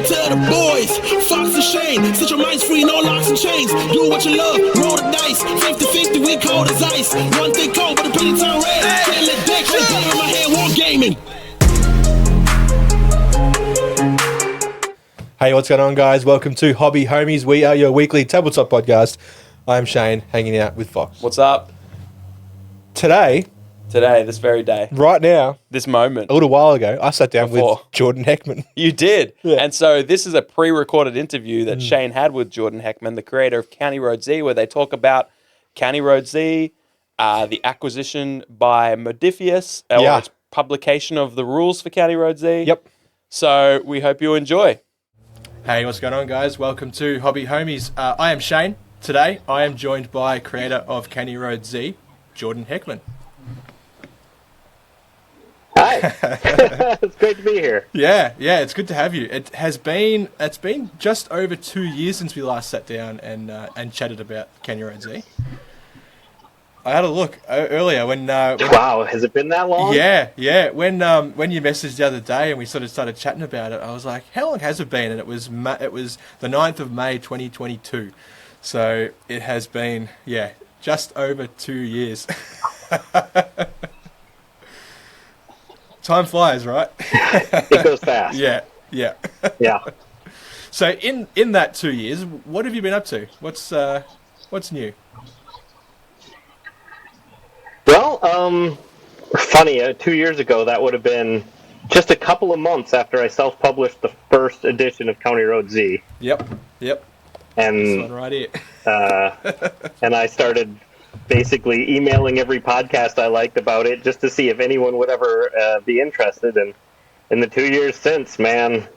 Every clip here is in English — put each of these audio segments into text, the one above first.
Tell the boys, Fox and Shane, set your minds free, no locks and chains. Do what you love, roll the dice. 50-50, we cold as ice. One thing cold, but the penny turn red. Can't let that click in my head, wargaming. Hey, what's going on, guys? Welcome to Hobby Homies. We are your weekly tabletop podcast. I'm Shane, hanging out with Fox. What's up? Today, this very day, right now, this moment, a little while ago, I sat down with Jordan Heckman. You did. Yeah. And so this is a pre-recorded interview that Shane had with Jordan Heckman, the creator of County Road Z, where they talk about County Road Z, the acquisition by Modifius, or its publication of the rules for County Road Z. Yep. So we hope you enjoy. Hey, what's going on, guys? Welcome to Hobby Homies. I am Shane. Today, I am joined by creator of County Road Z, Jordan Heckman. Hi. It's great to be here. Yeah, it's good to have you. It's been just over 2 years since we last sat down and chatted about County Road Z. I had a look earlier when wow, has it been that long? Yeah. When you messaged the other day and we sort of started chatting about it, I was like, how long has it been? And it was the 9th of May 2022. So it has been just over 2 years. Time flies, right? It goes fast. Yeah. Yeah. So in that 2 years, what have you been up to? What's new? Well, funny, 2 years ago, that would have been just a couple of months after I self-published the first edition of County Road Z. Yep. And, that's right here. and I started basically emailing every podcast I liked about it just to see if anyone would ever be interested. And in the 2 years since, man,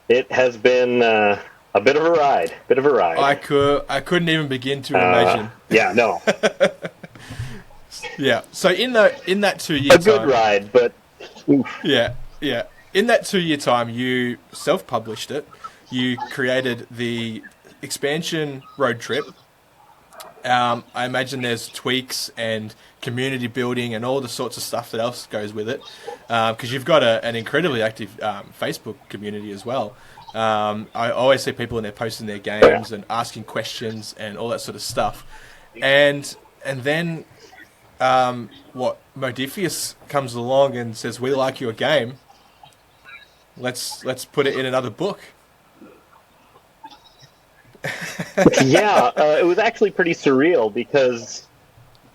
it has been a bit of a ride. I couldn't even begin to imagine. Yeah, no. Yeah. So in that 2 year a good time, ride, but oof. Yeah. In that 2 year time, you self-published it. You created the expansion road trip. I imagine there's tweaks and community building and all the sorts of stuff that else goes with it, because you've got an incredibly active Facebook community as well. I always see people in there posting their games and asking questions and all that sort of stuff, and then Modifius comes along and says, "We like your game. Let's put it in another book." Yeah, it was actually pretty surreal because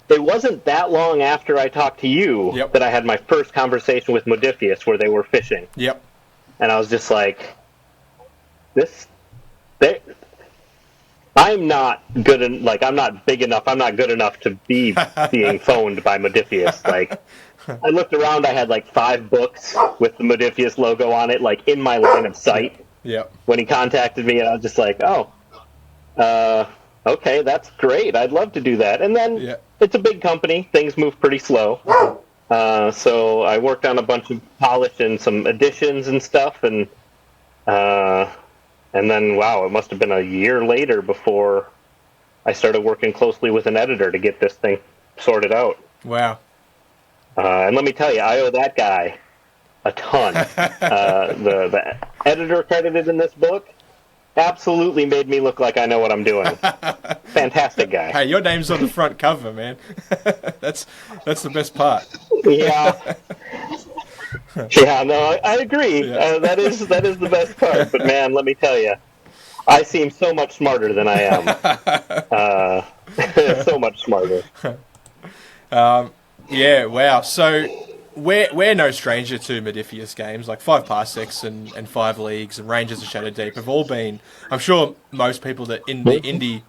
it wasn't that long after I talked to you that I had my first conversation with Modifius where they were fishing. Yep. And I was just like, I'm not good I'm not big enough, I'm not good enough to be being phoned by Modifius. Like, I looked around, I had like 5 books with the Modifius logo on it, like in my line of sight. Yep. When he contacted me, and I was just like, okay, that's great. I'd love to do that. And then it's a big company. Things move pretty slow. So I worked on a bunch of polish and some additions and stuff. And then, wow, it must have been a year later before I started working closely with an editor to get this thing sorted out. Wow. And let me tell you, I owe that guy a ton. The editor credited in this book absolutely made me look like I know what I'm doing. Fantastic guy. Hey, your name's on the front cover, man. That's the best part. Yeah. Yeah, no, I agree. Yeah. That is the best part. But man, let me tell you, I seem so much smarter than I am. So much smarter. Yeah, wow. So we're no stranger to Modifius games, like 5 Parsecs and 5 Leagues and Rangers of Shadow Deep have all been, I'm sure most people that in the indie,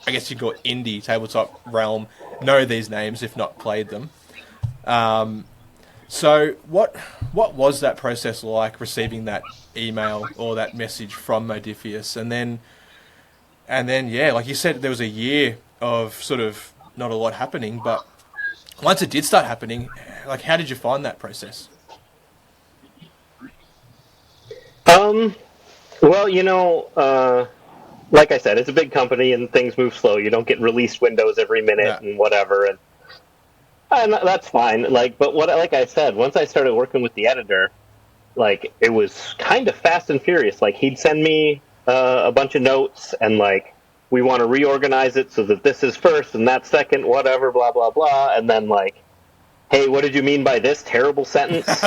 I guess you'd call it indie tabletop realm, know these names, if not played them. So what was that process like, receiving that email or that message from Modifius? And then, like you said, there was a year of sort of not a lot happening, but once it did start happening, like, how did you find that process? Well, like I said, it's a big company and things move slow. You don't get release windows every minute and whatever, and that's fine. Like I said, once I started working with the editor, like, it was kind of fast and furious. Like, he'd send me a bunch of notes, and, like, we want to reorganize it so that this is first and that's second, whatever, blah, blah, blah. And then, like, hey, what did you mean by this terrible sentence?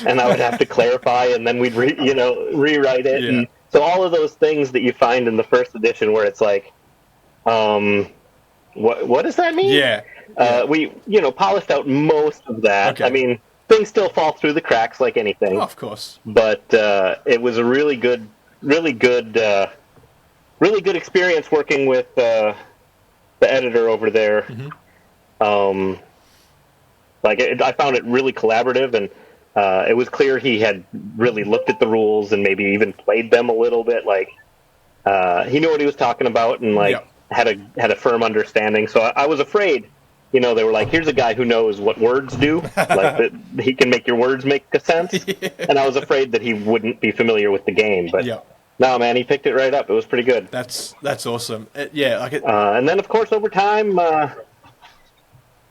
And I would have to clarify, and then we'd rewrite it. Yeah. And so all of those things that you find in the first edition where it's like, what does that mean? Yeah. We, polished out most of that. Okay. I mean, things still fall through the cracks like anything. Oh, of course. But it was a really good experience working with the editor over there. Mm-hmm. I found it really collaborative, and it was clear he had really looked at the rules and maybe even played them a little bit. Like, he knew what he was talking about, and had a firm understanding. So I was afraid. They were like, here's a guy who knows what words do, like that he can make your words make sense. Yeah. And I was afraid that he wouldn't be familiar with the game, but no, man, he picked it right up. It was pretty good. That's awesome. And then, of course, over time,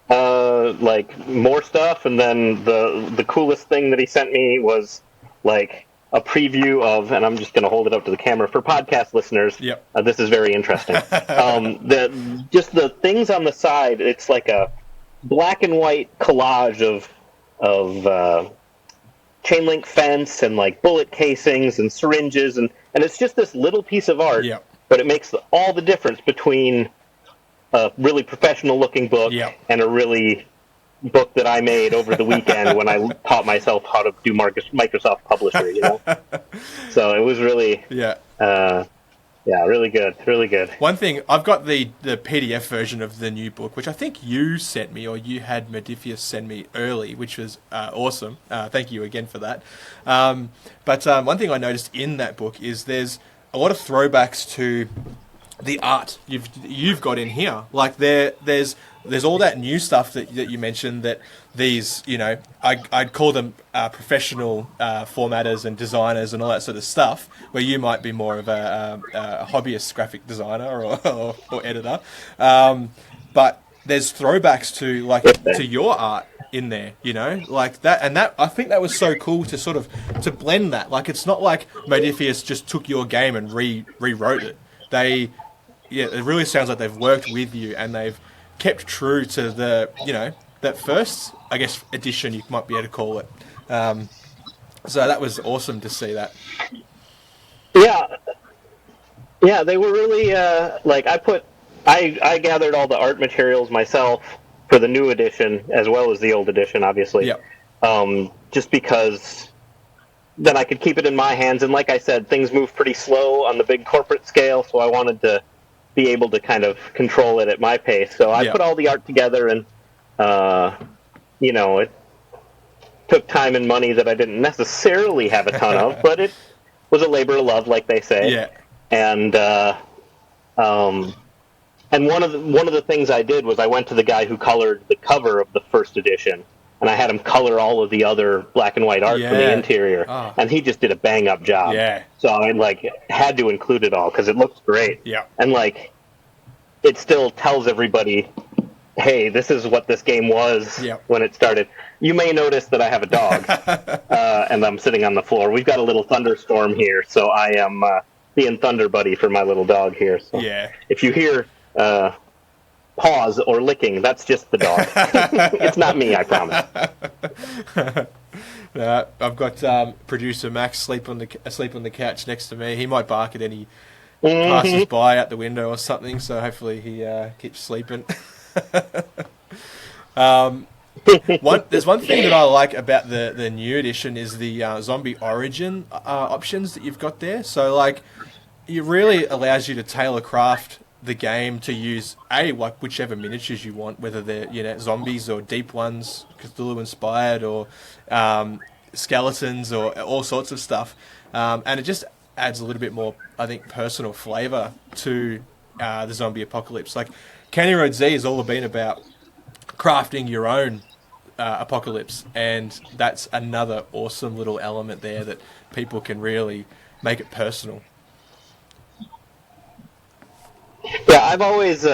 like, more stuff, and then the coolest thing that he sent me was, like, a preview of, and I'm just going to hold it up to the camera for podcast listeners. Yep. This is very interesting. The things on the side, it's like a black and white collage of chain link fence and, like, bullet casings and syringes, and it's just this little piece of art. Yep. But it makes all the difference between a really professional-looking book and a really book that I made over the weekend when I taught myself how to do Microsoft Publisher, So it was really, really good. One thing, I've got the PDF version of the new book, which I think you sent me, or you had Modifius send me early, which was awesome. Thank you again for that. But one thing I noticed in that book is there's a lot of throwbacks to the art you've got in here. Like, there's all that new stuff that you mentioned, that these, I'd call them professional formatters and designers and all that sort of stuff, where you might be more of a hobbyist graphic designer or editor. But there's throwbacks to your art in there, like that. And that, I think that was so cool to sort of to blend that. Like, it's not like Modifius just took your game and rewrote it. It really sounds like they've worked with you, and they've kept true to the, that first, I guess, edition, you might be able to call it. So that was awesome to see that. Yeah, they were really, I gathered all the art materials myself for the new edition, as well as the old edition, obviously. Yep. Just because then I could keep it in my hands, and like I said, things move pretty slow on the big corporate scale, so I wanted to be able to kind of control it at my pace. So I put all the art together, and it took time and money that I didn't necessarily have a ton of, but it was a labor of love, like they say. Yeah. And one of the things I did was I went to the guy who colored the cover of the first edition, and I had him color all of the other black and white art from the interior, and he just did a bang-up job. Yeah. So I had to include it all because it looks great. Yeah. And it still tells everybody, hey, this is what this game was when it started. You may notice that I have a dog, and I'm sitting on the floor. We've got a little thunderstorm here, so I am being Thunder Buddy for my little dog here. So if you hear paws or licking, that's just the dog. It's not me, I promise. I've got producer Max asleep on the couch next to me. He might bark at any passes by out the window or something, so hopefully he keeps sleeping. There's one thing that I like about the new edition is the zombie origin options that you've got there. So it really allows you to tailor craft the game to use whichever miniatures you want, whether they're zombies or deep ones, Cthulhu inspired, or skeletons, or all sorts of stuff, and it just adds a little bit more, I think, personal flavour to the zombie apocalypse. Like, County Road Z has all been about crafting your own apocalypse, and that's another awesome little element there that people can really make it personal. Yeah, I've always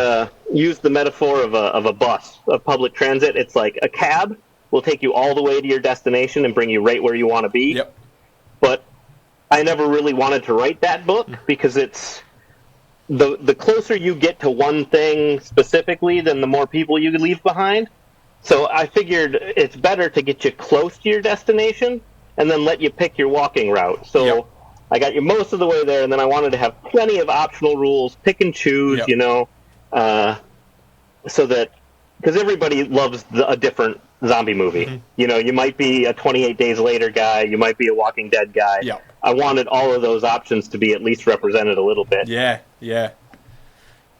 used the metaphor of a bus, of public transit. It's like a cab will take you all the way to your destination and bring you right where you want to be. Yep. but I never really wanted to write that book because it's the closer you get to one thing specifically, then the more people you leave behind. So I figured it's better to get you close to your destination and then let you pick your walking route. So I got you most of the way there, and then I wanted to have plenty of optional rules, pick and choose, so that, because everybody loves a different zombie movie. You might be a 28 Days Later guy, you might be a Walking Dead guy. I wanted all of those options to be at least represented a little bit. Yeah.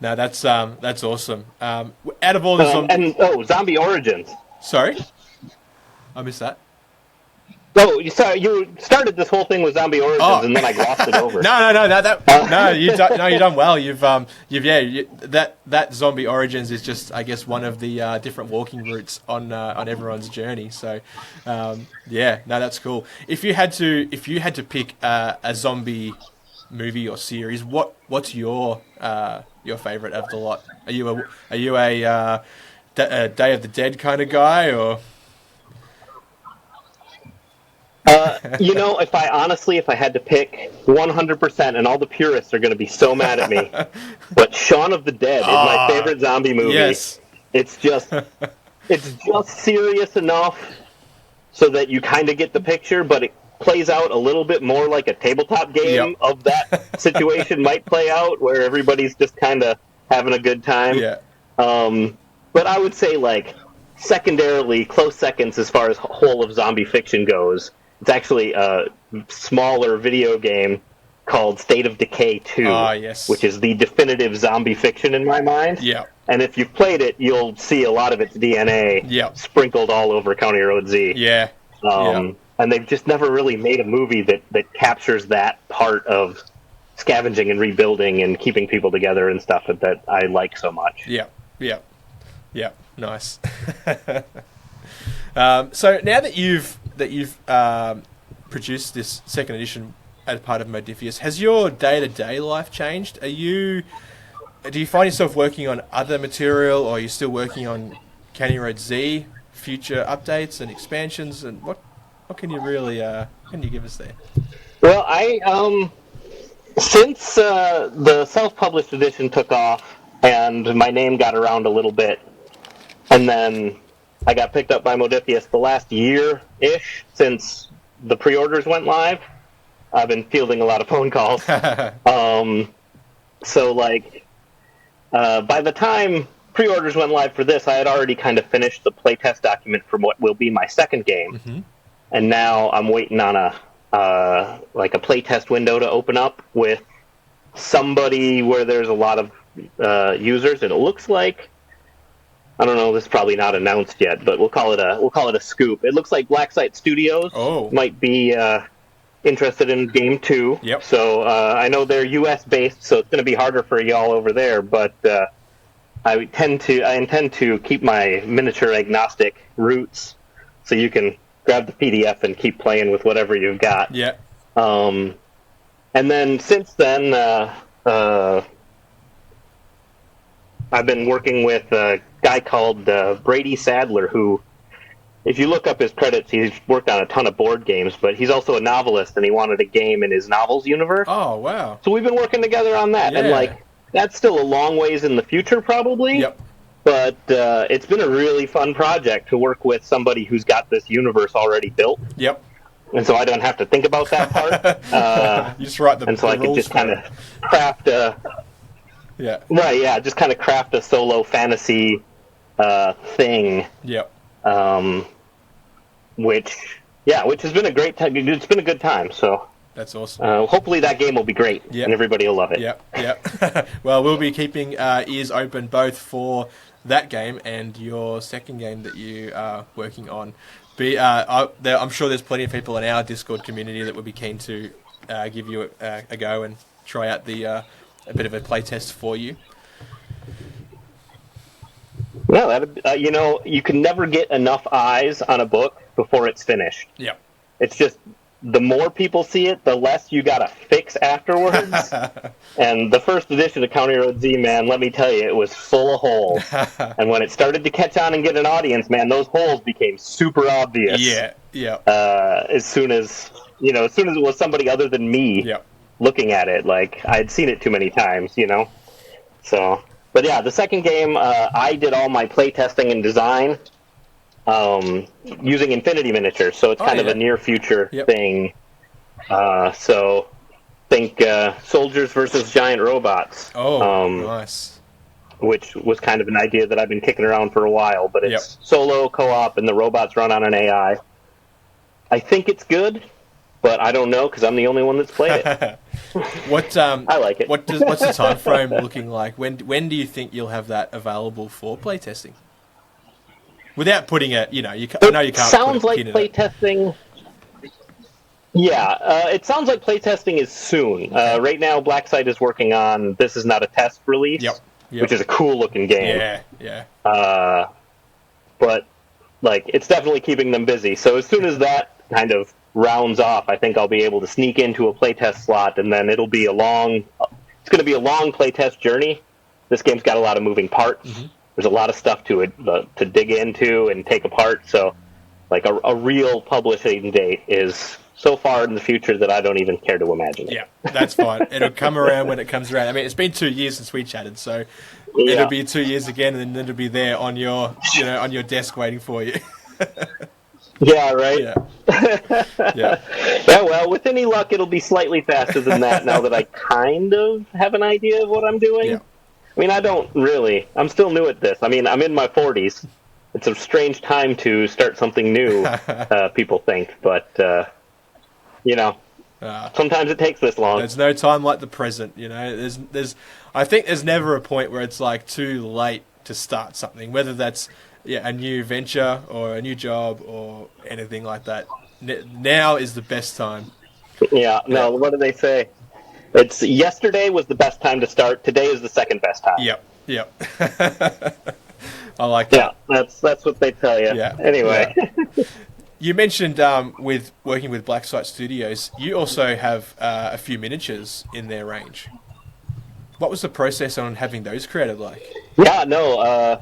No, that's awesome. Out of all the Zombie Origins. Sorry, I missed that. Oh, you started this whole thing with Zombie Origins, and then I glossed it over. No, you've done well. That Zombie Origins is just, I guess, one of the different walking routes on everyone's journey. So, that's cool. If you had to pick a zombie movie or series, what's your favorite of the lot? Are you a Day of the Dead kind of guy, or? If I had to pick 100%, and all the purists are going to be so mad at me, but Shaun of the Dead is my favorite zombie movie. Yes. It's just serious enough so that you kind of get the picture, but it plays out a little bit more like a tabletop game of that situation might play out, where everybody's just kind of having a good time. But I would say, secondarily, close seconds as far as whole of zombie fiction goes, it's actually a smaller video game called State of Decay 2, which is the definitive zombie fiction in my mind. And if you've played it, you'll see a lot of its DNA sprinkled all over County Road Z. And they've just never really made a movie that captures that part of scavenging and rebuilding and keeping people together and stuff that I like so much. Nice. So now that you've produced this second edition as part of Modiphius, has your day-to-day life changed? Do you find yourself working on other material, or are you still working on County Road Z, future updates and expansions, and what can you really can you give us there? Well, I since the self-published edition took off and my name got around a little bit, and then I got picked up by Modiphius the last year-ish since the pre-orders went live, I've been fielding a lot of phone calls. So, by the time pre-orders went live for this, I had already kind of finished the playtest document for what will be my second game. And now I'm waiting on a playtest window to open up with somebody where there's a lot of users, and it looks like, I don't know, this is probably not announced yet, but we'll call it a scoop. It looks like Blacksite Studios might be interested in game 2. So I know they're US based, so it's going to be harder for y'all over there, but I intend to keep my miniature agnostic roots, so you can grab the PDF and keep playing with whatever you've got. And then since then, I've been working with a guy called Brady Sadler, who, if you look up his credits, he's worked on a ton of board games, but he's also a novelist, and he wanted a game in his novels universe. Oh, wow. So we've been working together on that, and that's still a long ways in the future, probably. But it's been a really fun project to work with somebody who's got this universe already built. And so I don't have to think about that part. You just write the and so I could just kind of craft a... just kind of craft a solo fantasy thing. Which has been a great time. It's been a good time, so... That's awesome. Hopefully that game will be great, and everybody will love it. Well, we'll be keeping ears open both for that game and your second game that you are working on. I'm sure there's plenty of people in our Discord community that would be keen to give you a go and try out a bit of a playtest for you. Yeah, you can never get enough eyes on a book before it's finished. It's just, the more people see it, the less you gotta fix afterwards. And the first edition of County Road Z, man, let me tell you, it was full of holes. And when it started to catch on and get an audience, man, those holes became super obvious. As soon as as soon as it was somebody other than me Yep. looking at it, like I'd seen it too many times, So, but yeah, the second game, I did all my playtesting and design using Infinity Miniatures, so it's kind of a near future thing. So think soldiers versus giant robots. Nice. Which was kind of an idea that I've been kicking around for a while, but it's solo co-op and the robots run on an AI. I think it's good, but I don't know because I'm the only one that's played it. I like it. What's the time frame looking like? When do you think you'll have that available for playtesting? Without putting it, I know you can't. Sounds like playtesting. Yeah, it sounds like playtesting is soon. Right now, Blacksite is working on This Is Not a Test release, which is a cool looking game. Yeah. But it's definitely keeping them busy. So as soon as that kind of rounds off, I think I'll be able to sneak into a playtest slot, and then it'll be it's going to be a long playtest journey. This game's got a lot of moving parts. Mm-hmm. There's a lot of stuff to it to dig into and take apart. So, a real publishing date is so far in the future that I don't even care to imagine it. Yeah, that's fine. It'll come around when it comes around. I mean, it's been 2 years since we chatted, so it'll be 2 years again, and then it'll be there on your desk waiting for you. Yeah, right? Yeah. Yeah, well, with any luck, it'll be slightly faster than that now that I kind of have an idea of what I'm doing. Yeah. I mean, I don't really. I'm still new at this. I mean, I'm in my 40s. It's a strange time to start something new, people think. But, sometimes it takes this long. There's no time like the present, I think there's never a point where it's too late to start something, whether that's a new venture or a new job or anything like that. Now is the best time. Yeah, no, what do they say? It's yesterday was the best time to start. Today is the second best time. Yep. I like that. Yeah, that's what they tell you. Yeah. Anyway. Yeah. You mentioned with working with Blacksite Studios, you also have a few miniatures in their range. What was the process on having those created like? Yeah, no,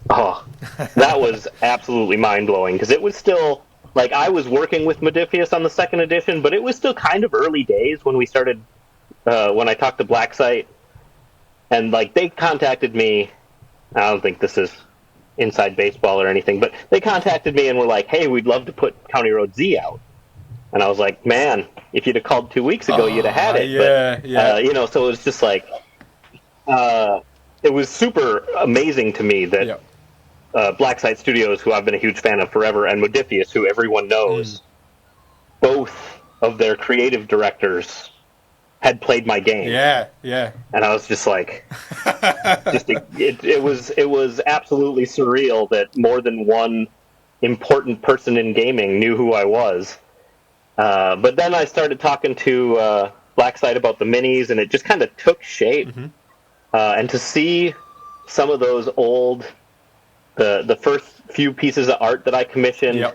that was absolutely mind-blowing, because it was still, I was working with Modiphius on the second edition, but it was still kind of early days when we started, when I talked to Blacksite, and, they contacted me. I don't think this is inside baseball or anything, but they contacted me and were like, hey, we'd love to put County Road Z out. And I was like, man, if you'd have called 2 weeks ago, you'd have had it. Yeah. So it was just it was super amazing to me that Blacksite Studios, who I've been a huge fan of forever, and Modiphius, who everyone knows, both of their creative directors had played my game. Yeah. And I was just it was absolutely surreal that more than one important person in gaming knew who I was. But then I started talking to Blacksite about the minis, and it just kind of took shape. Mm-hmm. And to see some of those old, the first few pieces of art that I commissioned,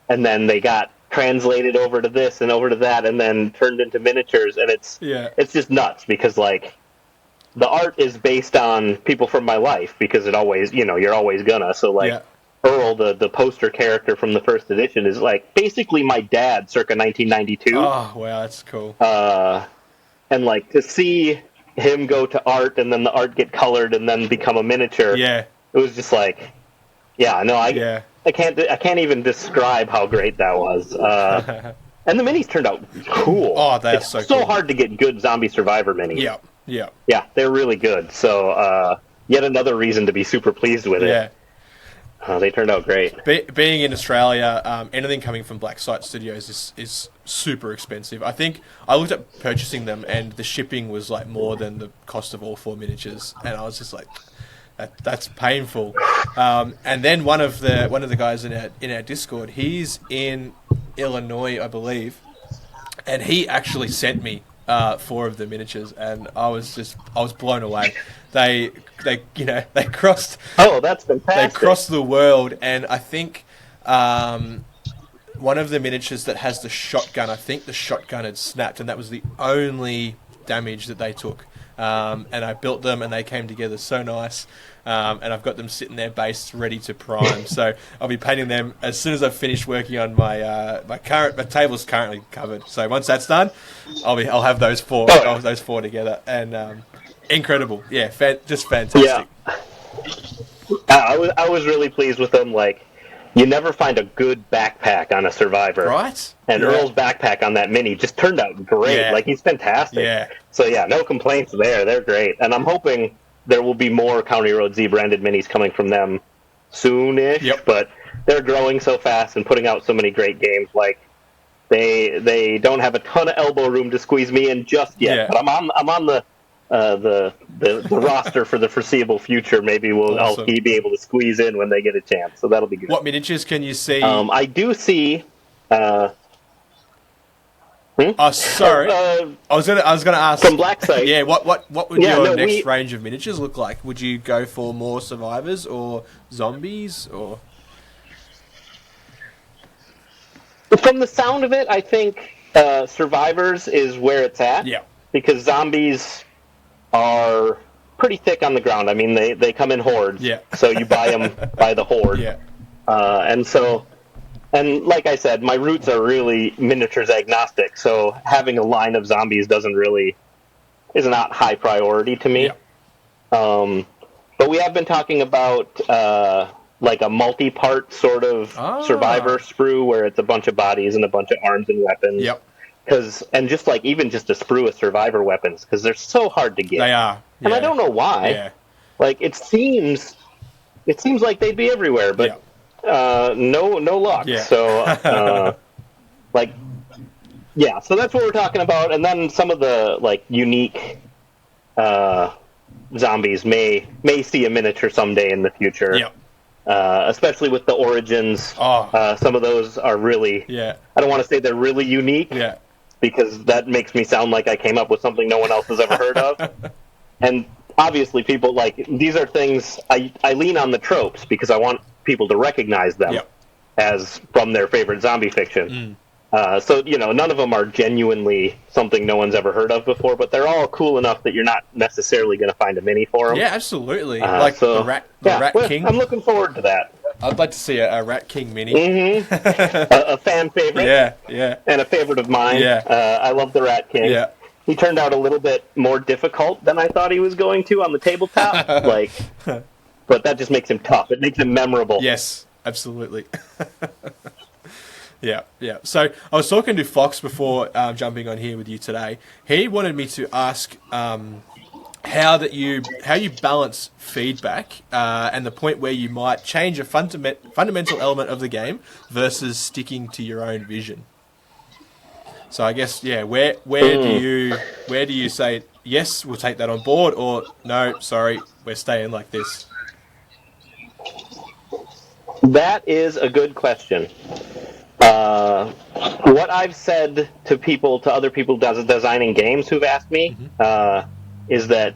and then they got translated over to this and over to that, and then turned into miniatures, and it's just nuts, because the art is based on people from my life, because it always, you're always gonna. So Earl, the poster character from the first edition, is basically my dad circa 1992. Oh wow, that's cool. And to see him go to art, and then the art get colored and then become a miniature. Yeah. It was just I can't even describe how great that was. And the minis turned out cool. Oh, that's so cool. Hard to get good Zombie Survivor minis. Yeah. Yeah, they're really good. So yet another reason to be super pleased with it. They turned out great. Being in Australia, anything coming from Blacksite Studios is super expensive. I think I looked at purchasing them, and the shipping was more than the cost of all 4 miniatures, and I was just that's painful. And then one of the guys in our Discord, he's in Illinois, I believe, and he actually sent me 4 of the miniatures, and I was blown away. They crossed. Oh, that's fantastic! They crossed the world, and I think one of the miniatures that has the shotgun, I think the shotgun had snapped, and that was the only damage that they took. and I built them, and they came together so nice. And I've got them sitting there based ready to prime. So I'll be painting them as soon as I've finished working on my my table's currently covered. So once that's done, I'll have those four together, and incredible. Yeah, just fantastic. Yeah. I was really pleased with them. Like, you never find a good backpack on a Survivor. Right? And Earl's backpack on that mini just turned out great. Yeah. Like, he's fantastic. Yeah. So, yeah, no complaints there. They're great. And I'm hoping there will be more County Road Z branded minis coming from them soonish. Yep. But they're growing so fast and putting out so many great games. Like, they don't have a ton of elbow room to squeeze me in just yet. Yeah. But I'm on the roster for the foreseeable future. Maybe I'll be able to squeeze in when they get a chance. So that'll be good. What miniatures can you see? I do see. Oh, sorry. I was gonna ask from Black Site. Yeah, what would your next range of miniatures look like? Would you go for more survivors or zombies or? From the sound of it, I think survivors is where it's at. Yeah. Because zombies are pretty thick on the ground. I mean, they come in hordes. Yeah. So you buy them by the horde. Yeah. And like I said, my roots are really miniatures agnostic, so having a line of zombies is not high priority to me. Yeah. But we have been talking about like a multi-part sort of survivor sprue where it's a bunch of bodies and a bunch of arms and weapons. Yep. And just like even just a sprue of survivor weapons, because they're so hard to get. They are. Yeah. And I don't know why. Yeah. Like it seems like they'd be everywhere, but no luck. Yeah. So so that's what we're talking about. And then some of the like unique zombies may see a miniature someday in the future. Yep. Especially with the origins. Some of those are really. Yeah. I don't want to say they're really unique. Yeah. Because that makes me sound like I came up with something no one else has ever heard of. And obviously, people like these are things I lean on the tropes because I want people to recognize them as from their favorite zombie fiction. So none of them are genuinely something no one's ever heard of before, but they're all cool enough that you're not necessarily going to find a mini for them. Yeah, absolutely. The Rat King. I'm looking forward to that. I'd like to see a Rat King mini. Mm-hmm. a fan favorite. Yeah. And a favorite of mine. Yeah. I love the Rat King. Yeah. He turned out a little bit more difficult than I thought he was going to on the tabletop. But that just makes him tough. It makes him memorable. Yes, absolutely. Yeah. So I was talking to Fox before jumping on here with you today. He wanted me to ask how you balance feedback and the point where you might change a fundamental element of the game versus sticking to your own vision. So I guess where do you say yes, we'll take that on board, or no, sorry, we're staying like this? That is a good question. What I've said to other people designing games who've asked me is that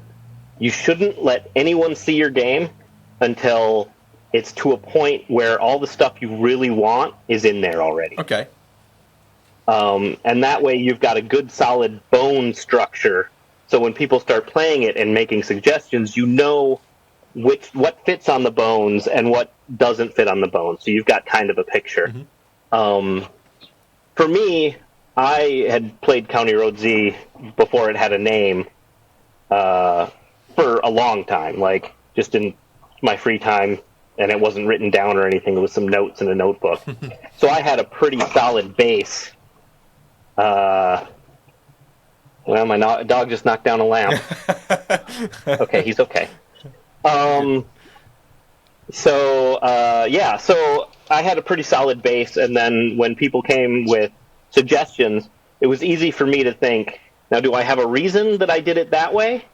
you shouldn't let anyone see your game until it's to a point where all the stuff you really want is in there already. Okay. And that way you've got a good solid bone structure, so when people start playing it and making suggestions, you know what fits on the bones and what doesn't fit on the bones, so you've got kind of a picture. For me, I had played County Road Z before it had a name for a long time, like just in my free time, and it wasn't written down or anything. It was some notes in a notebook. So I had a pretty solid base. Well, my dog just knocked down a lamp. Okay, he's okay. So I had a pretty solid base, and then when people came with suggestions, it was easy for me to think, now do I have a reason that I did it that way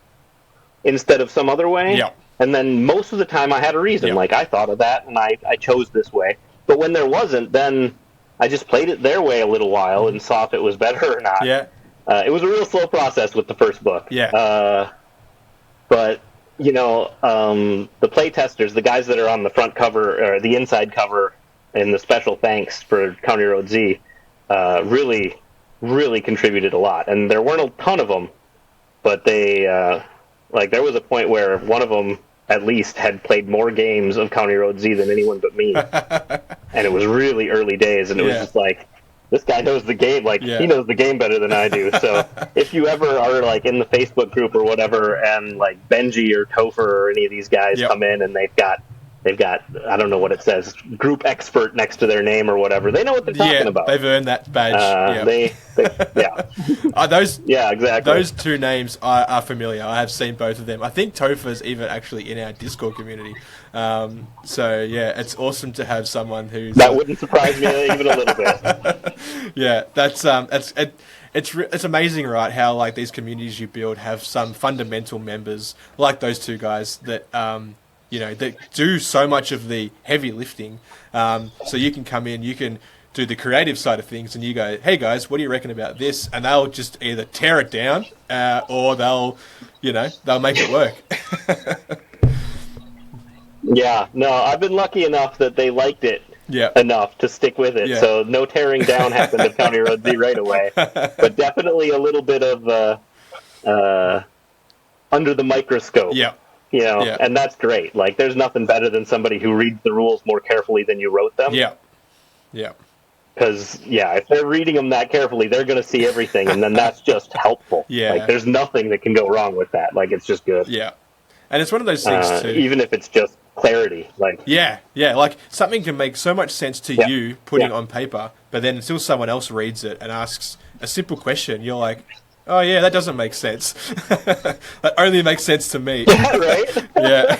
instead of some other way? Yeah. And then most of the time I had a reason, like I thought of that and I chose this way. But when there wasn't, then I just played it their way a little while and saw if it was better or not. Yeah. It was a real slow process with the first book. Yeah. But the play testers, the guys that are on the front cover or the inside cover in the special thanks for County Road Z, really, really contributed a lot. And there weren't a ton of them, but they Like, there was a point where one of them, at least, had played more games of County Road Z than anyone but me. And it was really early days, and it was just like, this guy knows the game. Like, he knows the game better than I do. So if you ever are, like, in the Facebook group or whatever, and, like, Benji or Topher or any of these guys come in and they've got, I don't know what it says, group expert next to their name or whatever. They know what they're talking about. They've earned that badge. Exactly. Those two names are familiar. I have seen both of them. I think Topher's even actually in our Discord community. So yeah, it's awesome to have someone who's that wouldn't surprise me even a little bit. Yeah, it's amazing, right? How like these communities you build have some fundamental members like those two guys that that do so much of the heavy lifting. So you can come in, you can do the creative side of things, and you go, hey guys, what do you reckon about this? And they'll just either tear it down or they'll make it work. Yeah, no, I've been lucky enough that they liked it enough to stick with it. So no tearing down happened of County Road Z right away. But definitely a little bit of under the microscope. Yeah. And that's great. Like, there's nothing better than somebody who reads the rules more carefully than you wrote them. Yeah. Because, if they're reading them that carefully, they're going to see everything, and then that's just helpful. Yeah. Like, there's nothing that can go wrong with that. Like, it's just good. Yeah. And it's one of those things, too. Even if it's just clarity. Like, like, something can make so much sense to you putting it on paper, but then until someone else reads it and asks a simple question, you're like, oh, yeah, that doesn't make sense. That only makes sense to me. Yeah, right? Yeah.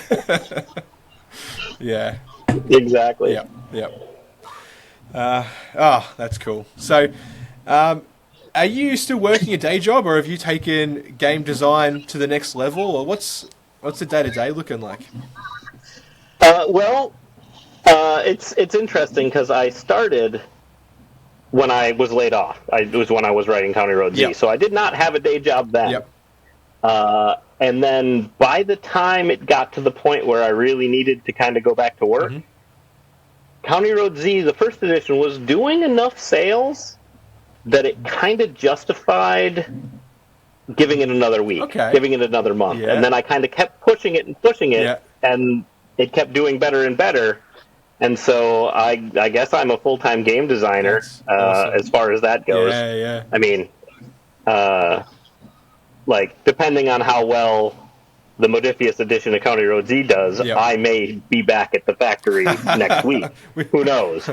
Yeah. Exactly. Yeah. That's cool. So, are you still working a day job, or have you taken game design to the next level, or what's the day-to-day looking like? It's interesting because I started when I was laid off. It was when I was writing County Road Z. So I did not have a day job then. And then by the time it got to the point where I really needed to kind of go back to work, County Road Z, the first edition, was doing enough sales that it kind of justified giving it another week, giving it another month. And then I kind of kept pushing it, and it kept doing better and better. And so I guess I'm a full-time game designer awesome. As far as that goes. Yeah. I mean, like, depending on how well the Modifius edition of County Road Z does, I may be back at the factory next week. Who knows?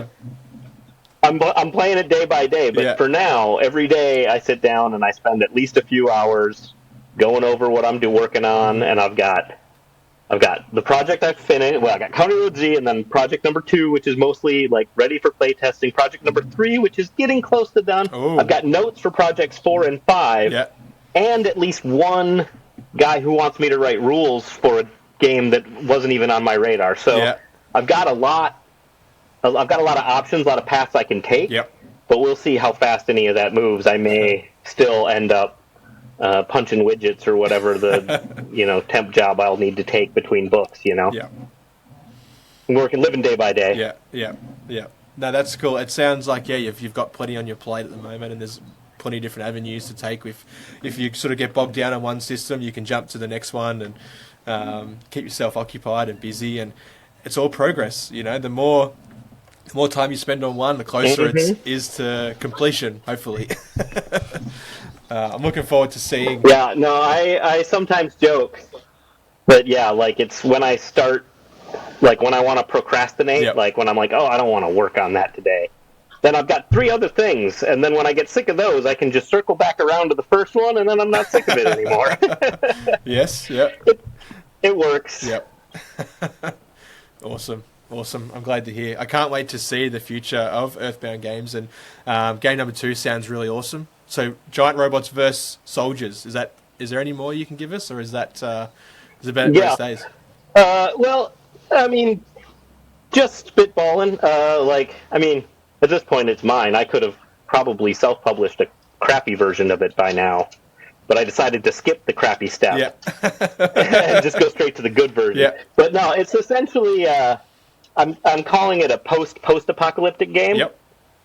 I'm playing it day by day, but for now, every day I sit down and I spend at least a few hours going over what I'm working on, and I've got the project I've finished. Well, I got County Road Z, and then project number 2, which is mostly like ready for play testing. Project number 3, which is getting close to done. Ooh. I've got notes for projects 4 and 5, and at least one guy who wants me to write rules for a game that wasn't even on my radar. So I've got a lot of options, a lot of paths I can take. But we'll see how fast any of that moves. I may still end up punching widgets or whatever the temp job I'll need to take between books. I'm living day by day. Yeah. No, that's cool. It sounds like you've got plenty on your plate at the moment, and there's plenty of different avenues to take. If you sort of get bogged down on one system, you can jump to the next one and keep yourself occupied and busy, and it's all progress. The more time you spend on one, the closer it is to completion, hopefully. I'm looking forward to seeing. Yeah, no, I sometimes joke, but like it's when I start, like when I want to procrastinate, like when I'm like, oh, I don't want to work on that today. Then I've got 3 other things, and then when I get sick of those, I can just circle back around to the first one, and then I'm not sick of it anymore. Yes, It works. Awesome. I'm glad to hear. I can't wait to see the future of Earthbound games, and game number 2 sounds really awesome. So, giant robots versus soldiers. Is there any more you can give us, or is that about where it stays? Well, I mean, just spitballing. At this point, it's mine. I could have probably self-published a crappy version of it by now, but I decided to skip the crappy step and just go straight to the good version. But no, it's essentially I'm calling it a post-apocalyptic game.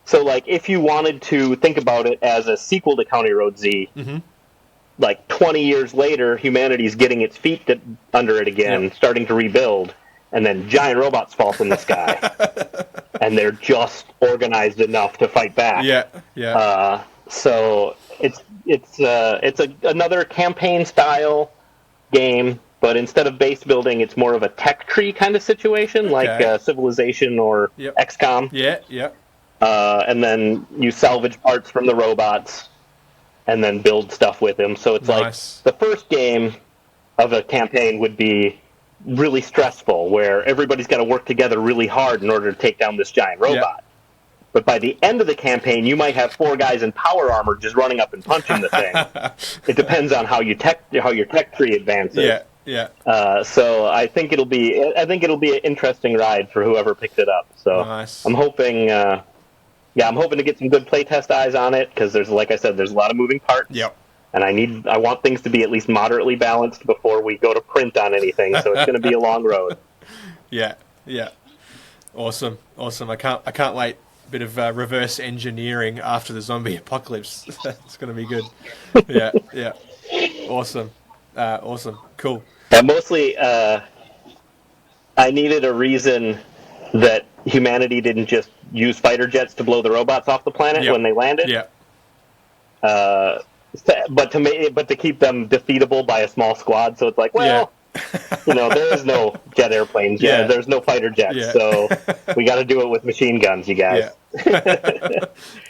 So, like, if you wanted to think about it as a sequel to County Road Z, like 20 years later, humanity's getting its feet under it again, starting to rebuild, and then giant robots fall from the sky, and they're just organized enough to fight back. So it's another campaign style game, but instead of base building, it's more of a tech tree kind of situation, like Civilization or XCOM. And then you salvage parts from the robots, and then build stuff with them. So it's like the first game of a campaign would be really stressful, where everybody's got to work together really hard in order to take down this giant robot. But by the end of the campaign, you might have 4 guys in power armor just running up and punching the thing. It depends on how your tech tree advances. So I think it'll be an interesting ride for whoever picked it up. So I'm hoping. I'm hoping to get some good playtest eyes on it, because like I said, there's a lot of moving parts. And I want things to be at least moderately balanced before we go to print on anything. So it's going to be a long road. Awesome. I can't wait. Bit of reverse engineering after the zombie apocalypse. It's going to be good. Awesome. Cool. Mostly, I needed a reson that humanity didn't just use fighter jets to blow the robots off the planet when they landed. But to keep them defeatable by a small squad. So it's like, there is no jet airplanes. There's no fighter jets. So we got to do it with machine guns, you guys.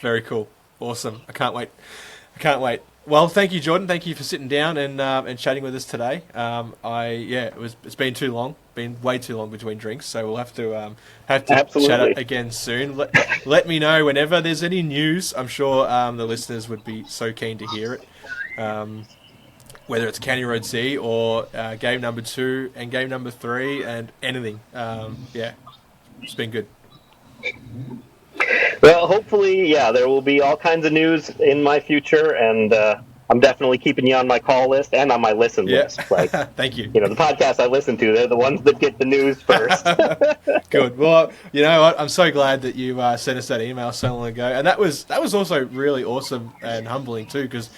Very cool. Awesome. I can't wait. Well, thank you, Jordan. Thank you for sitting down and chatting with us today. It's been too long. Been way too long between drinks, so we'll have to chat again soon. Let me know whenever there's any news. I'm sure the listeners would be so keen to hear it. Whether it's County Road Z or game number 2 and game number 3 and anything. It's been good. Well, hopefully, there will be all kinds of news in my future, and I'm definitely keeping you on my call list and on my listen list. Like, thank you. The podcasts I listen to, they're the ones that get the news first. Good. Well, you know what? I'm so glad that you sent us that email so long ago, and that was also really awesome and humbling too, because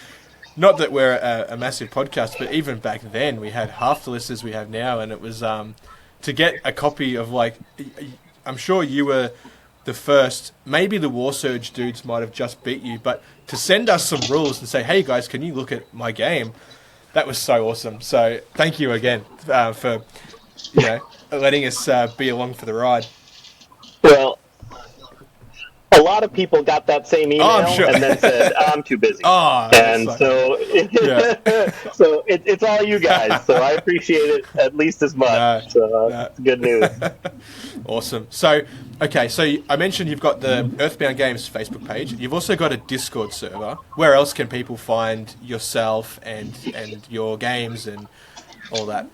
not that we're a massive podcast, but even back then we had half the listeners we have now, and it was to get a copy of, like, I'm sure you were the first, maybe the War Surge dudes might have just beat you, but to send us some rules and say, hey guys, can you look at my game? That was so awesome. So thank you again for letting us be along for the ride. Well, a lot of people got that same email and then said, I'm too busy. And so it's all you guys. So I appreciate it at least as much. It's good news. Awesome. So I mentioned you've got the Earthbound Games Facebook page. You've also got a Discord server. Where else can people find yourself and your games and all that?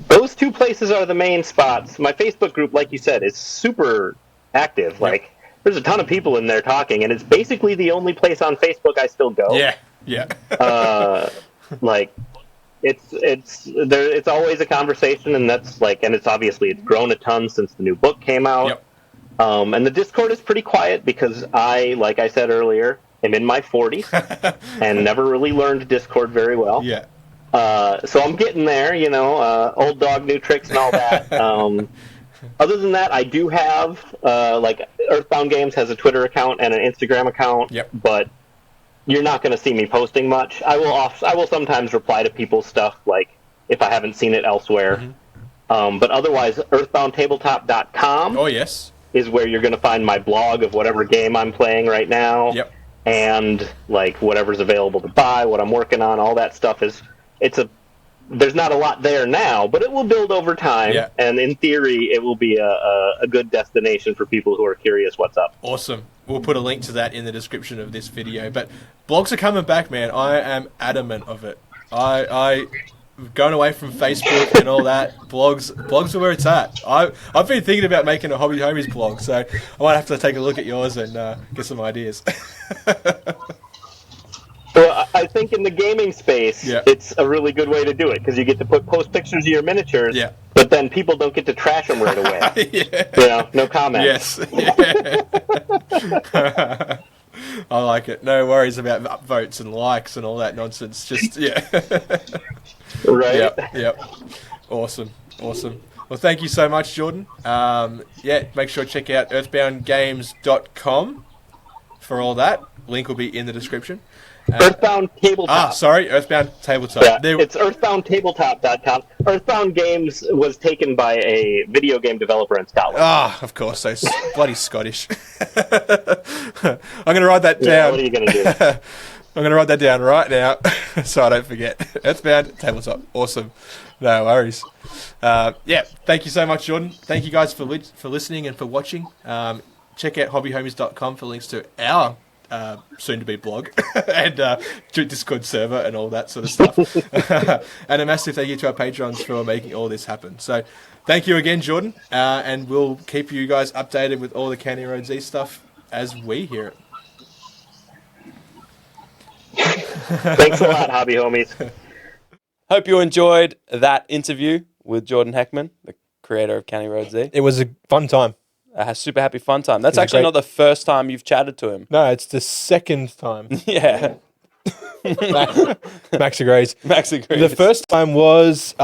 Those 2 places are the main spots. My Facebook group, like you said, is super active. Like, there's a ton of people in there talking, and it's basically the only place on Facebook I still go. It's always a conversation, and it's grown a ton since the new book came out. And the Discord is pretty quiet because like I said earlier, am in my 40s and never really learned Discord very well. So I'm getting there, old dog, new tricks and all that. Other than that, I do have, Earthbound Games has a Twitter account and an Instagram account, but you're not going to see me posting much. I will sometimes reply to people's stuff, like, if I haven't seen it elsewhere. But otherwise, earthboundtabletop.com is where you're going to find my blog of whatever game I'm playing right now. And, like, whatever's available to buy, what I'm working on, all that stuff there's not a lot there now, but it will build over time, and in theory, it will be a good destination for people who are curious what's up. Awesome. We'll put a link to that in the description of this video. But blogs are coming back, man. I am adamant of it. I going away from Facebook and all that. Blogs are where it's at. I've been thinking about making a Hobby Homies blog, so I might have to take a look at yours and get some ideas. Well, I think in the gaming space, it's a really good way to do it, because you get to post pictures of your miniatures, but then people don't get to trash them right away. No comment. I like it. No worries about upvotes and likes and all that nonsense. Just, yeah. Right. Yep. Awesome. Well, thank you so much, Jordan. Make sure to check out earthboundgames.com for all that. Link will be in the description. Earthbound Tabletop. Earthbound Tabletop. Yeah, it's earthboundtabletop.com. Earthbound Games was taken by a video game developer in Scotland. Of course, those bloody Scottish. I'm going to write that down. Yeah, what are you going to do? I'm going to write that down right now so I don't forget. Earthbound Tabletop. Awesome. No worries. Thank you so much, Jordan. Thank you guys for listening and for watching. Check out hobbyhomies.com for links to our soon-to-be blog and Discord server and all that sort of stuff. And a massive thank you to our patrons for making all this happen. So thank you again, Jordan, and we'll keep you guys updated with all the County Road Z stuff as we hear it. Thanks a lot, hobby homies. Hope you enjoyed that interview with Jordan Heckman, the creator of County Road Z. It was a fun time. A super happy fun time. That's actually not the first time you've chatted to him. No, it's the second time. Yeah. Max agrees. Max agrees. The first time was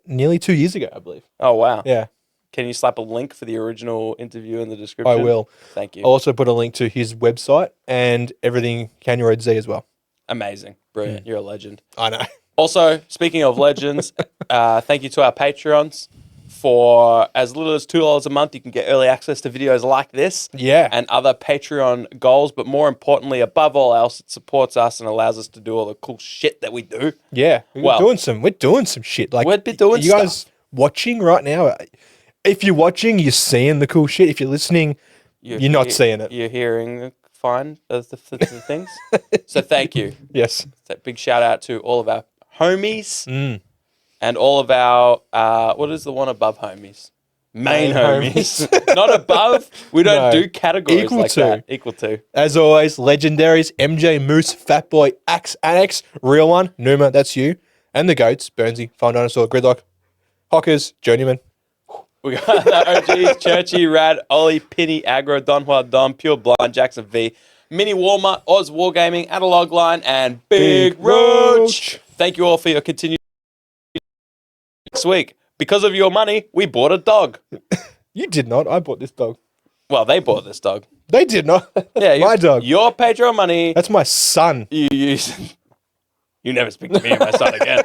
nearly 2 years ago, I believe. Oh, wow. Yeah. Can you slap a link for the original interview in the description? I will. Thank you. I'll also put a link to his website and everything County Road Z as well. Amazing. Brilliant. You're a legend. I know. Also, speaking of legends, thank you to our Patreons. For as little as $2 a month, you can get early access to videos like this and other Patreon goals. But more importantly, above all else, it supports us and allows us to do all the cool shit that we do. Yeah, we're doing some shit. Like we're doing you guys watching right now. If you're watching, you're seeing the cool shit. If you're listening, you're not seeing it. You're hearing fine the things. So thank you. Yes. So big shout out to all of our homies. And all of our, what is the one above homies? Main homies. Not above. We don't do categories Equal like to. that. Equal to. As always, legendaries, MJ, Moose, Fatboy, Axe, Annex, Real One, Numa, that's you, and the GOATs, Burnsy, Fine Dinosaur, Gridlock, Hockers, Journeyman. We got the OGs, Churchy, Rad, Ollie, Penny, Aggro, Don Juan, Dom, Pure Blind, Jackson V, Mini Walmart, Oz Wargaming, Analog Line, and Big Roach. Thank you all for your continued next week. Because of your money, we bought a dog. You did not. I bought this dog. Well, they bought this dog. They did not. That's Yeah, my dog. Your Patreon money. That's my son. You never speak to me and my son again.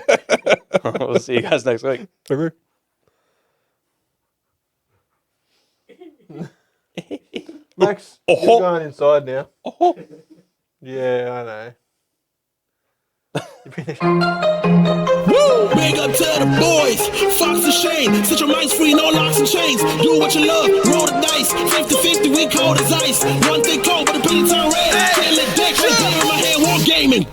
We'll see you guys next week. Max, you're going inside now. Yeah, I know. Woo! Big up to the boys, Fox and Shane. Set your minds free, no locks and chains. Do what you love, roll the dice. 50-50, we cold as ice. One thing cold, but the penny turn red. Can't let deck, right there in my hand, wargaming.